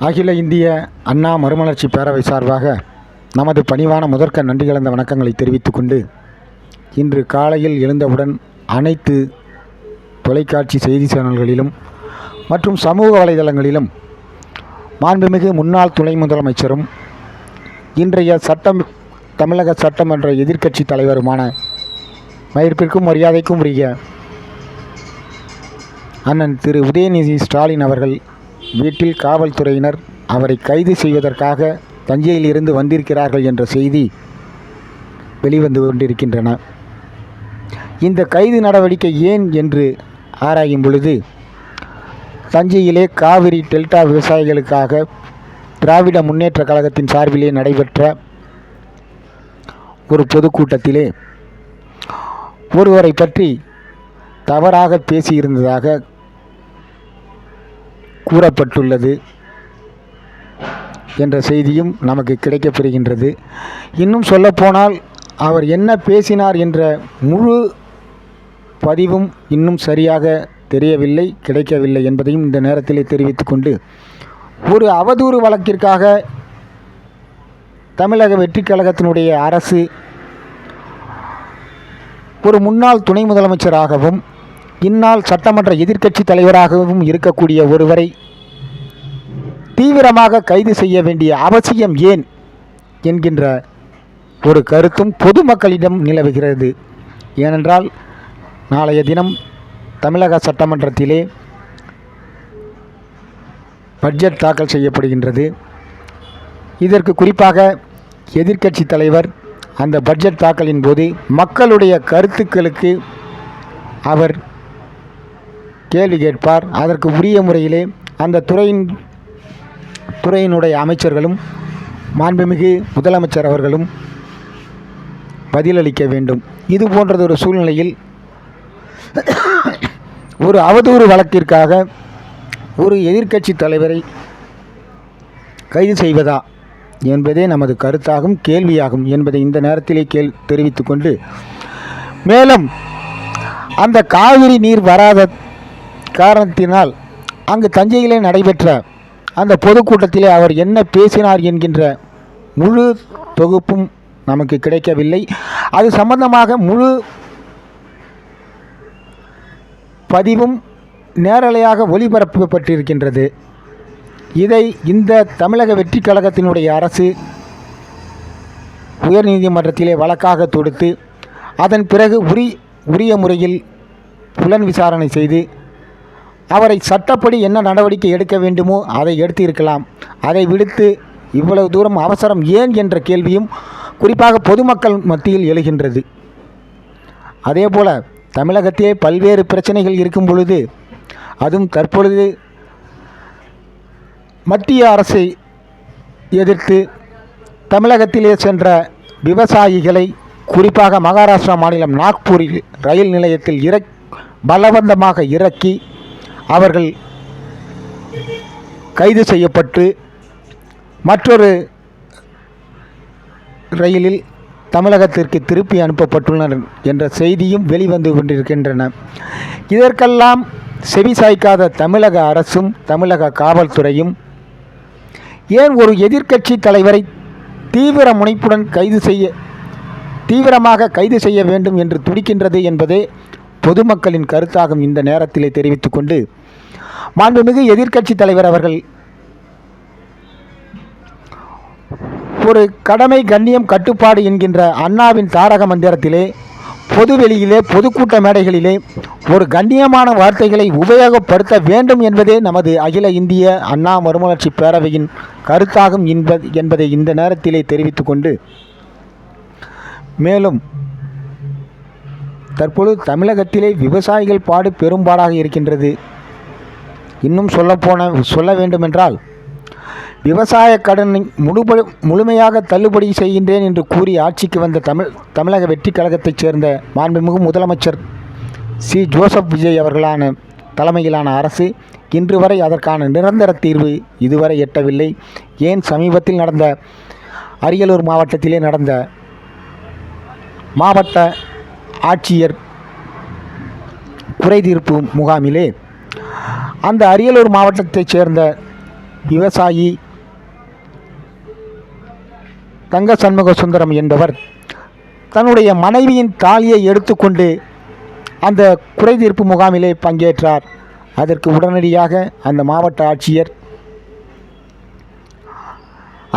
அகில இந்திய அண்ணா மறுமலர்ச்சி பேரவை சார்பாக நமது பணிவான முதற்க நன்றி கலந்த வணக்கங்களை தெரிவித்துக் கொண்டு, இன்று காலையில் எழுந்தவுடன் அனைத்து தொலைக்காட்சி செய்தி சேனல்களிலும் மற்றும் சமூக வலைதளங்களிலும் மாண்புமிகு முன்னாள் துணை முதலமைச்சரும் இன்றைய தமிழக சட்டமன்ற எதிர்க்கட்சி தலைவருமான மதிப்பிற்கும் மரியாதைக்கும் உரிய அண்ணன் திரு உதயநிதி ஸ்டாலின் அவர்கள் வீட்டில் காவல்துறையினர் அவரை கைது செய்வதற்காக தஞ்சையில் இருந்து வந்திருக்கிறார்கள் என்ற செய்தி வெளிவந்து கொண்டிருக்கின்றன. இந்த கைது நடவடிக்கை ஏன் என்று ஆராயும் பொழுது, தஞ்சையிலே காவிரி டெல்டா விவசாயிகளுக்காக திராவிட முன்னேற்ற கழகத்தின் சார்பிலே நடைபெற்ற ஒரு பொதுக்கூட்டத்திலே ஒருவரை பற்றி தவறாக பேசியிருந்ததாக கூறப்பட்டுள்ளது என்ற செய்தியும் நமக்கு கிடைக்கப்பெறுகின்றது. இன்னும் சொல்லப்போனால் அவர் என்ன பேசினார் என்ற முழு பதிவும் இன்னும் சரியாக தெரியவில்லை, கிடைக்கவில்லை என்பதையும் இந்த நேரத்திலே தெரிவித்துக் கொண்டு, ஒரு அவதூறு வழக்கிற்காக தமிழக வெற்றி கழகத்தினுடைய அரசு ஒரு முன்னாள் துணை முதலமைச்சராகவும் இந்நாள் சட்டமன்ற எதிர்க்கட்சி தலைவராகவும் இருக்கக்கூடிய ஒருவரை தீவிரமாக கைது செய்ய வேண்டிய அவசியம் ஏன் என்கின்ற ஒரு கருத்தும் பொதுமக்களிடம் நிலவுகிறது. ஏனென்றால் நாளைய தினம் தமிழக சட்டமன்றத்திலே பட்ஜெட் தாக்கல் செய்யப்படுகின்றது. இதற்கு குறிப்பாக எதிர்க்கட்சி தலைவர் அந்த பட்ஜெட் தாக்கலின் போது மக்களுடைய கருத்துக்களுக்கு அவர் கேள்வி கேட்பார். அதற்கு உரிய முறையிலே அந்த துறையினுடைய அமைச்சர்களும் மாண்புமிகு முதலமைச்சர் அவர்களும் பதிலளிக்க வேண்டும். இது போன்றதொரு சூழ்நிலையில் ஒரு அவதூறு வழக்கிற்காக ஒரு எதிர்க்கட்சி தலைவரை கைது செய்வதா என்பதே நமது கருத்தாகும், கேள்வியாகும் என்பதை இந்த நேரத்திலே தெரிவித்து கொண்டு, மேலும் அந்த காவிரி நீர் வராத காரணத்தினால் அங்கு தஞ்சையிலே நடைபெற்ற அந்த பொதுக்கூட்டத்திலே அவர் என்ன பேசினார் என்கின்ற முழு தொகுப்பும் நமக்கு கிடைக்கவில்லை. அது சம்பந்தமாக முழு பதிவும் நேரலையாக ஒளிபரப்பப்பட்டிருக்கின்றது. இதை இந்த தமிழக வெற்றி கழகத்தினுடைய அரசு உயர்நீதிமன்றத்திலே வழக்காக தொடுத்து அதன் பிறகு உரிய முறையில் புலன் விசாரணை செய்து அவரை சட்டப்படி என்ன நடவடிக்கை எடுக்க வேண்டுமோ அதை எடுத்திருக்கலாம். அதை விடுத்து இவ்வளவு தூரம் அவசரம் ஏன் என்ற கேள்வியும் குறிப்பாக பொதுமக்கள் மத்தியில் எழுகின்றது. அதேபோல தமிழகத்திலே பல்வேறு பிரச்சனைகள் இருக்கும் பொழுது, அதுவும் தற்பொழுது மத்திய அரசை எதிர்த்து தமிழகத்திலே சென்ற விவசாயிகளை குறிப்பாக மகாராஷ்டிரா மாநிலம் நாக்பூரில் ரயில் நிலையத்தில் பலவந்தமாக இறக்கி அவர்கள் கைது செய்யப்பட்டு மற்றொரு ரயிலில் தமிழகத்திற்கு திருப்பி அனுப்பப்பட்டுள்ளனர் என்ற செய்தியும் வெளிவந்து கொண்டிருக்கின்றன. இதற்கெல்லாம் செவிசாய்க்காத தமிழக அரசும் தமிழக காவல்துறையும் ஏன் ஒரு எதிர்க்கட்சி தலைவரை தீவிர முனைப்புடன் தீவிரமாக கைது செய்ய வேண்டும் என்று துடிக்கின்றது என்பதே பொதுமக்களின் கருத்தாகும். இந்த நேரத்திலே தெரிவித்துக் கொண்டு, மாண்புமிகு எதிர்க்கட்சி தலைவர் அவர்கள் ஒரு கடமை கண்ணியம் கட்டுப்பாடு என்கின்ற அண்ணாவின் தாரக மந்திரத்திலே பொதுவெளியிலே பொதுக்கூட்ட மேடைகளிலே ஒரு கண்ணியமான வார்த்தைகளை உபயோகப்படுத்த வேண்டும் என்பதே நமது அகில இந்திய அண்ணா மறுமலர்ச்சி பேரவையின் கருத்தாகும் என்பதை இந்த நேரத்திலே தெரிவித்துக் கொண்டு, மேலும் தற்பொழுது தமிழகத்திலே விவசாயிகள் பாடு பெரும்பாடாக இருக்கின்றது. இன்னும் சொல்ல வேண்டுமென்றால், விவசாய கடனை முழுமையாக தள்ளுபடி செய்கின்றேன் என்று கூறி ஆட்சிக்கு வந்த தமிழக வெற்றி கழகத்தைச் சேர்ந்த மாண்புமிகு முதலமைச்சர் சி ஜோசப் விஜய் அவர்களான தலைமையிலான அரசு இன்று வரை அதற்கான நிரந்தர தீர்வு இதுவரை எட்டவில்லை. ஏன் சமீபத்தில் நடந்த அரியலூர் மாவட்டத்திலே நடந்த மாவட்ட ஆட்சியர் குறைதீர்ப்பு முகாமிலே அந்த அரியலூர் மாவட்டத்தைச் சேர்ந்த விவசாயி தங்க சண்முக சுந்தரம் என்பவர் தன்னுடைய மனைவியின் தாலியை எடுத்துக்கொண்டு அந்த குறைதீர்ப்பு முகாமிலே பங்கேற்றார். அதற்கு உடனடியாக அந்த மாவட்ட ஆட்சியர்,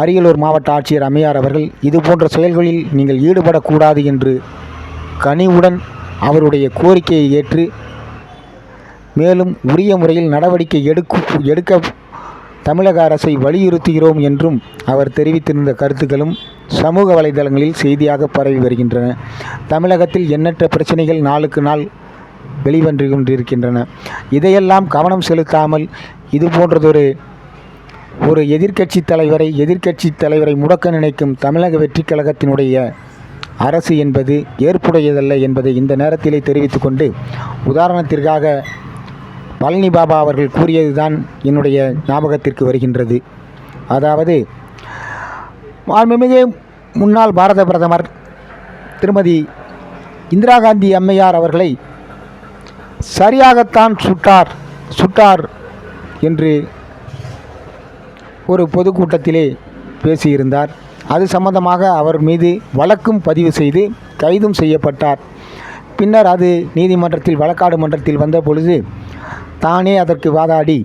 அரியலூர் மாவட்ட ஆட்சியர் அம்மையார் அவர்கள் இதுபோன்ற செயல்களில் நீங்கள் ஈடுபடக்கூடாது என்று கனிவுடன் அவருடைய கோரிக்கையை ஏற்று மேலும் உரிய முறையில் நடவடிக்கை எடுக்க தமிழக அரசை வலியுறுத்துகிறோம் என்றும் அவர் தெரிவித்திருந்த கருத்துக்களும் சமூக வலைதளங்களில் செய்தியாக பரவி வருகின்றன. தமிழகத்தில் எண்ணற்ற பிரச்சனைகள் நாளுக்கு நாள் வெளிவந்து கொண்டிருக்கின்றன. இதையெல்லாம் கவனம் செலுத்தாமல் இது போன்றதொரு எதிர்க்கட்சி தலைவரை முடக்க நினைக்கும் தமிழக வெற்றி கழகத்தினுடைய அரசு என்பது ஏற்புடையதல்ல என்பதை இந்த நேரத்திலே தெரிவித்துக்கொண்டு, உதாரணத்திற்காக பழனி பாபா அவர்கள் கூறியதுதான் என்னுடைய ஞாபகத்திற்கு வருகின்றது. அதாவது, மாண்புமிகு முன்னாள் பாரத பிரதமர் திருமதி இந்திரா காந்தி அம்மையார் அவர்களை சரியாகத்தான் சுட்டார் என்று ஒரு பொதுக்கூட்டத்திலே பேசியிருந்தார். அது சம்பந்தமாக அவர் மீது வழக்கும் பதிவு செய்து கைதும் செய்யப்பட்டார். பின்னர் அது நீதிமன்றத்தில் வழக்காடு மன்றத்தில் வந்த பொழுது தானே அதற்கு வாதாடி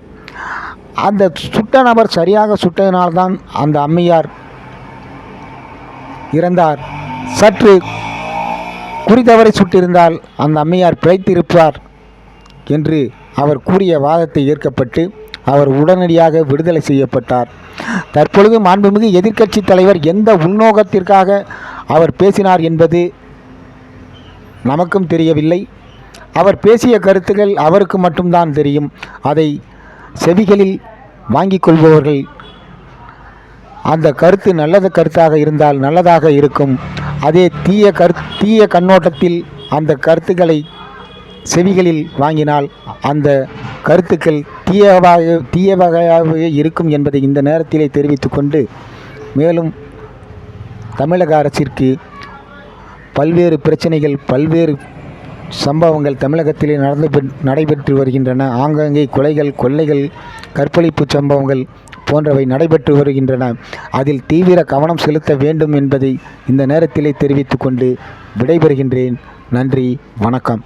அந்த சுட்ட நபர் சரியாக சுட்டதினால்தான் அந்த அம்மையார் இறந்தார், சற்று குறித்தவரை சுட்டிருந்தால் அந்த அம்மையார் பிழைத்திருப்பார் என்று அவர் கூறிய வாதத்தை ஏற்கப்பட்டு அவர் உடனடியாக விடுதலை செய்யப்பட்டார். தற்பொழுது மாண்புமிகு எதிர்க்கட்சி தலைவர் எந்த உள்நோக்கத்திற்காக அவர் பேசினார் என்பது நமக்கும் தெரியவில்லை. அவர் பேசிய கருத்துக்கள் அவருக்கு மட்டும்தான் தெரியும். அதை செவிகளில் வாங்கிக் கொள்பவர்கள் அந்த கருத்து நல்ல கருத்தாக இருந்தால் நல்லதாக இருக்கும். அதே தீய கண்ணோட்டத்தில் அந்த கருத்துக்களை செவிகளில் வாங்கினால் அந்த கருத்துக்கள் தீய வகையாகவே இருக்கும் என்பதை இந்த நேரத்திலே தெரிவித்துக்கொண்டு, மேலும் தமிழக அரசிற்கு பல்வேறு பிரச்சனைகள், பல்வேறு சம்பவங்கள் தமிழகத்திலே நடைபெற்று வருகின்றன. ஆங்காங்கே கொலைகள், கொள்ளைகள், கற்பழிப்பு சம்பவங்கள் போன்றவை நடைபெற்று வருகின்றன. அதில் தீவிர கவனம் செலுத்த வேண்டும் என்பதை இந்த நேரத்திலே தெரிவித்துக்கொண்டு விடைபெறுகின்றேன். நன்றி, வணக்கம்.